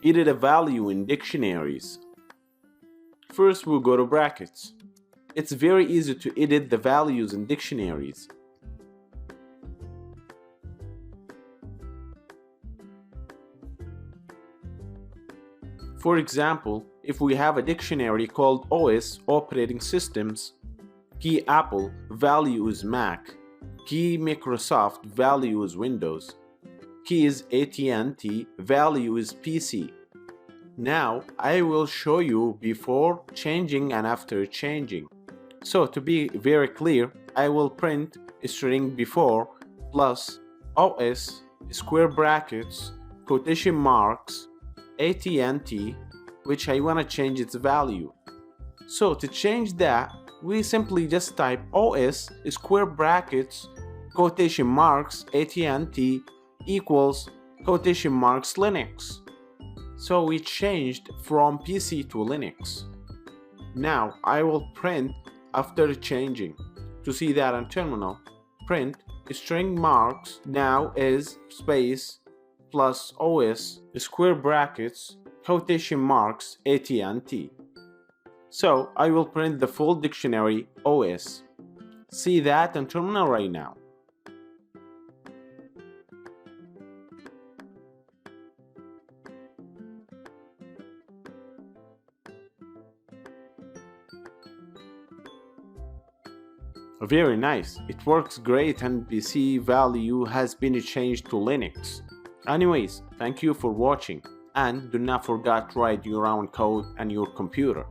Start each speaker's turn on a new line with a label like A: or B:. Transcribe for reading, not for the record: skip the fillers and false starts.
A: Edit a value in dictionaries. First, we'll go to brackets. It's very easy to edit the values in dictionaries. For example, if we have a dictionary called OS, operating systems, key Apple, value is Mac, key Microsoft, value is Windows, keys AT&T, value is PC. Now I will show you before changing and after changing. So to be very clear, I will print a string before plus OS square brackets quotation marks AT&T, which I want to change its value. So to change that, we simply just type OS square brackets quotation marks AT&T equals quotation marks Linux. So we changed from PC to Linux. Now I will print after changing. To see that on terminal, print string marks now is space plus OS square brackets quotation marks AT&T. So I will print the full dictionary OS. See that on terminal right now. Very nice, it works great and PC value has been changed to Linux. Anyways, thank you for watching and do not forget to write your own code on your computer.